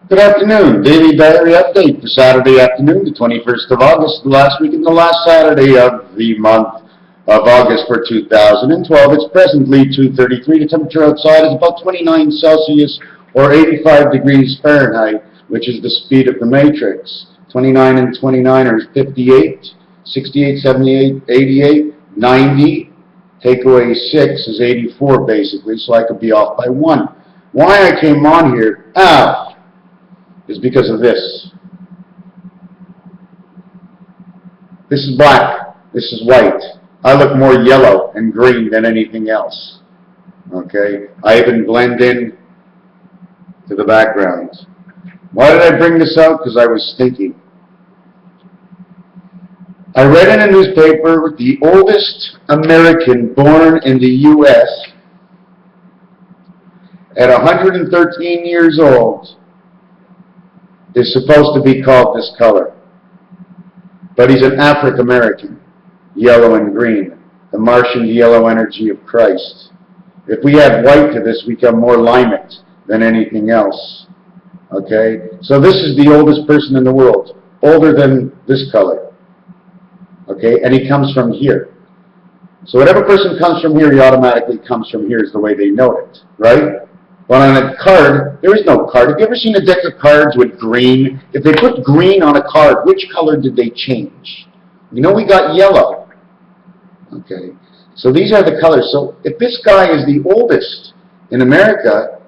Good afternoon. Daily Diary Update for Saturday afternoon, the 21st of August, the last week and the last Saturday of the month of August for 2012. It's presently 2:33. The temperature outside is about 29 Celsius or 85 degrees Fahrenheit, which is the speed of the matrix. 29 and 29 are 58, 68, 78, 88, 90. Take away 6 is 84 basically, so I could be off by 1. Why I came on here is because of this. This is black. This is white. I look more yellow and green than anything else. Okay? I even blend in to the background. Why did I bring this out? Because I was thinking. I read in a newspaper the oldest American born in the U.S. at 113 years old is supposed to be called this color. But he's an African American, yellow and green, the Martian yellow energy of Christ. If we add white to this, we become more limate than anything else. Okay? So this is the oldest person in the world, older than this color. Okay? And he comes from here. So whatever person comes from here, he automatically comes from here is the way they know it. Right? But on a card, there is no card. Have you ever seen a deck of cards with green? If they put green on a card, which color did they change? You know we got yellow. Okay, so these are the colors. So if this guy is the oldest in America,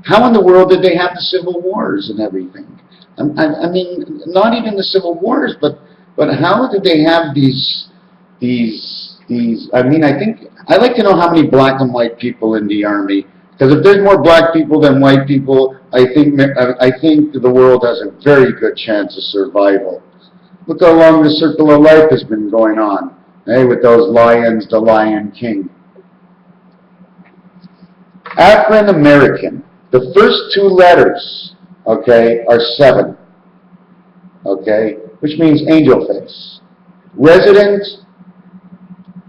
how in the world did they have the Civil Wars and everything? I mean, not even the Civil Wars, but how did they have these? I mean, I'd like to know how many black and white people in the Army. Because if there's more black people than white people, I think the world has a very good chance of survival. Look how long the circle of life has been going on, hey, with those lions, the Lion King. African American, the first 2 letters, okay, are 7, okay, which means angel face. Resident,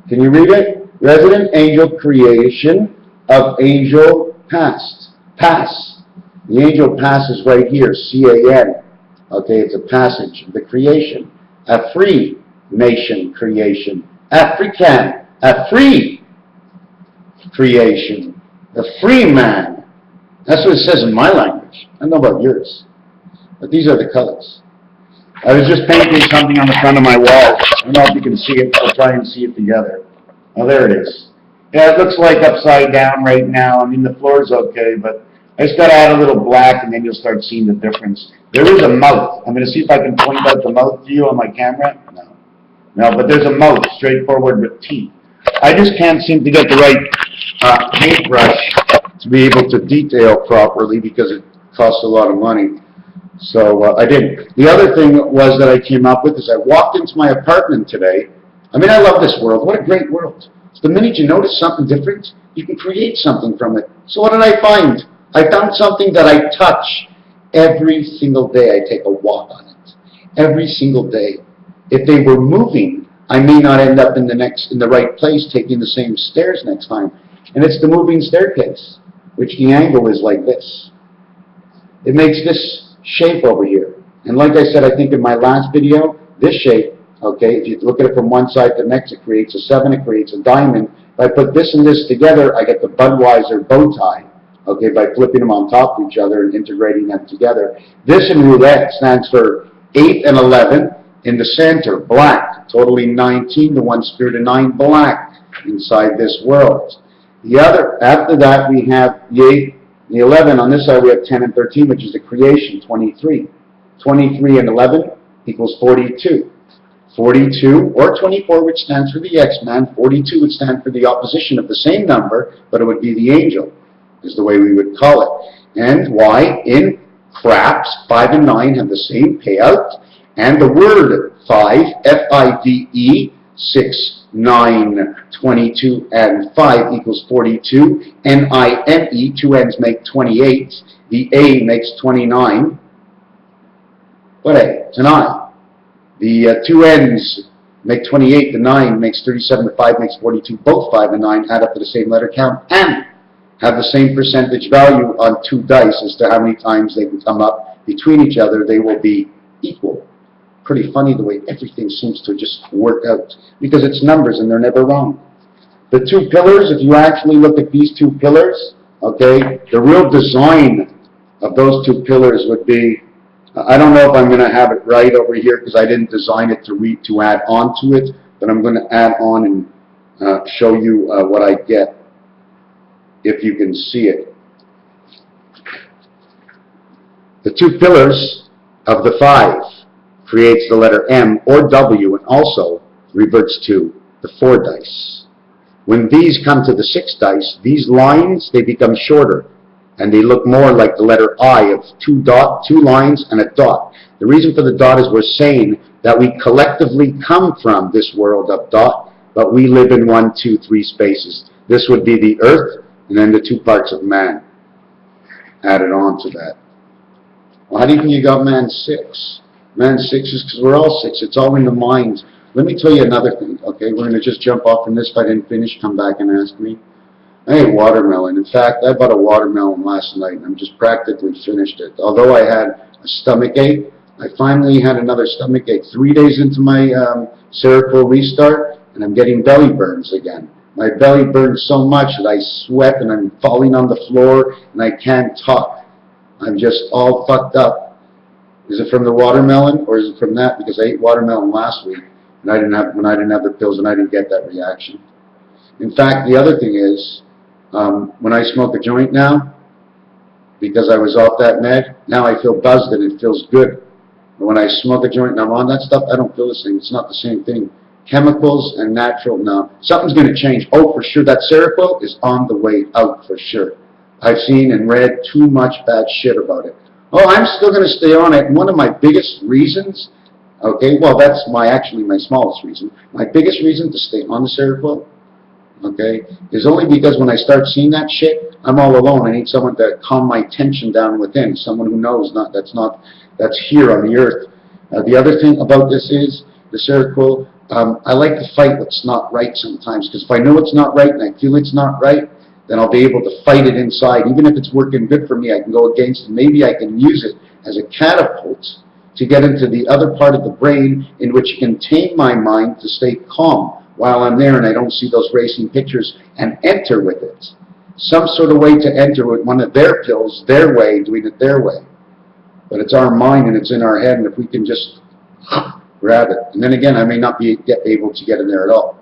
can you read it? Resident angel creation of angel pass. The angel pass is right here, C-A-N. Okay, it's a passage of the creation. A free nation creation. African, a free creation. The free man. That's what it says in my language. I don't know about yours. But these are the colors. I was just painting something on the front of my wall. I don't know if you can see it. We'll try and see it together. Oh, there it is. Yeah, it looks like upside down right now. I mean, the floor's okay, but I just got to add a little black, and then you'll start seeing the difference. There is a mouth. I'm going to see if I can point out the mouth to you on my camera. No, but there's a mouth, straightforward with teeth. I just can't seem to get the right paintbrush to be able to detail properly because it costs a lot of money. So I didn't. The other thing was that I came up with is I walked into my apartment today. I mean, I love this world. What a great world. The minute you notice something different, you can create something from it. So what did I find? I found something that I touch every single day. I take a walk on it. Every single day. If they were moving, I may not end up in the right place taking the same stairs next time. And it's the moving staircase, which the angle is like this. It makes this shape over here. And like I said, I think in my last video, this shape, okay, if you look at it from one side to the next, it creates a 7, it creates a diamond. If I put this and this together, I get the Budweiser bow tie, okay, by flipping them on top of each other and integrating them together. This in roulette stands for 8 and 11 in the center, black, totally 19, the one spirit of 9, black inside this world. The other, after that, we have the 8, the 11. On this side, we have 10 and 13, which is the creation, 23. 23 and 11 equals 42. 42 or 24, which stands for the X-Man. 42 would stand for the opposition of the same number, but it would be the angel, is the way we would call it. And why? In craps, 5 and 9 have the same payout, and the word 5, F-I-V-E, 6, 9, 22, and 5 equals 42. N-I-N-E, 2 N's make 28. The A makes 29. What A? It's an I. The 2 N's make 28, the 9 makes 37, the 5 makes 42. Both 5 and 9 add up to the same letter count, and have the same percentage value on 2 dice as to how many times they can come up between each other, they will be equal. Pretty funny the way everything seems to just work out, because it's numbers and they're never wrong. The 2 pillars, if you actually look at these 2 pillars, okay, the real design of those 2 pillars would be, I don't know if I'm going to have it right over here because I didn't design it to add on to it, but I'm going to add on and show you what I get, if you can see it. The 2 pillars of the 5 creates the letter M or W and also reverts to the 4 dice. When these come to the 6 dice, these lines, they become shorter and they look more like the letter I of 2 lines and a dot. The reason for the dot is we're saying that we collectively come from this world of dot, but we live in 1, 2, 3 spaces. This would be the earth and then the 2 parts of man added on to that. Well, how do you think you got man 6? Man 6 is because we're all 6. It's all in the mind. Let me tell you another thing, okay? We're going to just jump off from this. If I didn't finish, come back and ask me. I ate watermelon. In fact, I bought a watermelon last night, and I'm just practically finished it. Although I had a stomach ache, I finally had another stomach ache 3 days into my Seroquel restart, and I'm getting belly burns again. My belly burns so much that I sweat, and I'm falling on the floor, and I can't talk. I'm just all fucked up. Is it from the watermelon, or is it from that? Because I ate watermelon last week, and when I didn't have the pills, and I didn't get that reaction. In fact, the other thing is, when I smoke a joint now, because I was off that med, now I feel buzzed and it feels good. But when I smoke a joint and I'm on that stuff, I don't feel the same. It's not the same thing. Chemicals and natural, no. Something's going to change. Oh, for sure, that Seroquel is on the way out, for sure. I've seen and read too much bad shit about it. Oh, I'm still going to stay on it. And one of my biggest reasons, okay, well, that's actually my smallest reason. My biggest reason to stay on the Seroquel, okay, is only because when I start seeing that shit, I'm all alone. I need someone to calm my tension down within, someone who knows that's here on the earth. The other thing about this is, the Seroquel, I like to fight what's not right sometimes, because if I know it's not right and I feel it's not right, then I'll be able to fight it inside. Even if it's working good for me, I can go against it. Maybe I can use it as a catapult to get into the other part of the brain in which can tame my mind to stay calm while I'm there and I don't see those racing pictures, and enter with it. Some sort of way to enter with one of their pills, their way, doing it their way. But it's our mind and it's in our head, and if we can just grab it. And then again, I may not be able to get in there at all.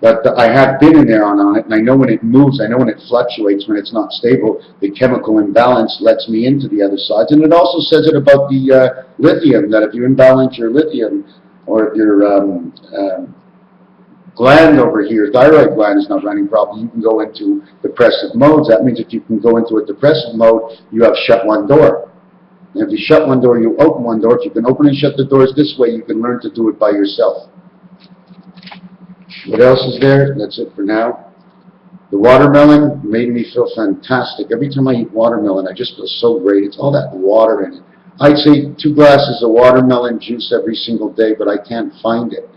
But I have been in there on it, and I know when it moves, I know when it fluctuates, when it's not stable, the chemical imbalance lets me into the other sides. And it also says it about the lithium, that if you imbalance your lithium, or if your gland over here, thyroid gland is not running properly, you can go into depressive modes. That means if you can go into a depressive mode, you have shut one door. And if you shut one door, you open one door. If you can open and shut the doors this way, you can learn to do it by yourself. What else is there? That's it for now. The watermelon made me feel fantastic. Every time I eat watermelon, I just feel so great. It's all that water in it. I'd say 2 glasses of watermelon juice every single day, but I can't find it.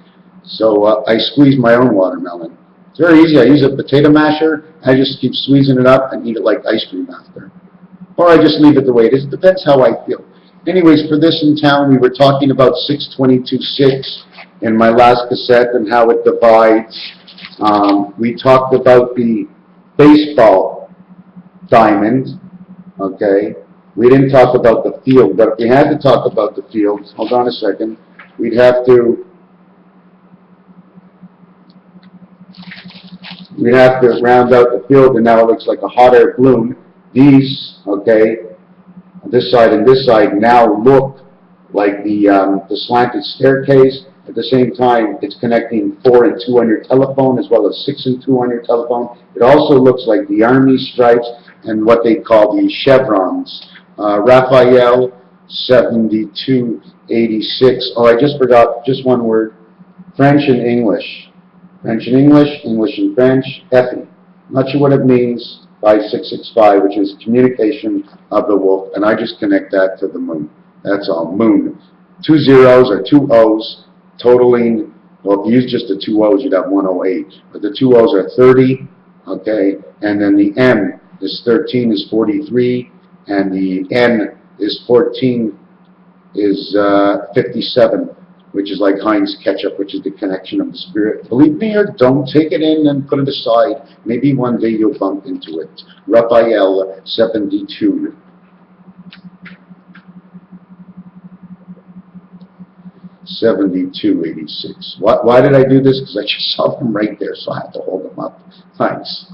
So I squeeze my own watermelon. It's very easy. I use a potato masher. I just keep squeezing it up and eat it like ice cream after. Or I just leave it the way it is. It depends how I feel. Anyways, for this in town, we were talking about 622.6 in my last cassette and how it divides. We talked about the baseball diamond, okay? We didn't talk about the field, but if we had to talk about the field, hold on a second, we'd have to round out the field, and now it looks like a hot air balloon. These, okay, this side and this side now look like the slanted staircase. At the same time, it's connecting 4 and 2 on your telephone, as well as 6 and 2 on your telephone. It also looks like the army stripes and what they call the chevrons. Raphael 7286. Oh, I just forgot just one word. French and English. French and English, English and French, Effie. Not sure what it means. 5665, which is communication of the wolf, and I just connect that to the moon. That's all, moon. 2 zeros or 2 O's, totaling, well, if you use just the 2 O's, you'd have 108. But the 2 O's are 30, okay, and then the M This 13 is 43, and the N is 14 is 57, which is like Heinz ketchup, which is the connection of the Spirit. Believe me or don't, take it in and put it aside. Maybe one day you'll bump into it. Raphael 72. $72.86. Why did I do this? Because I just saw them right there, so I have to hold them up. Thanks.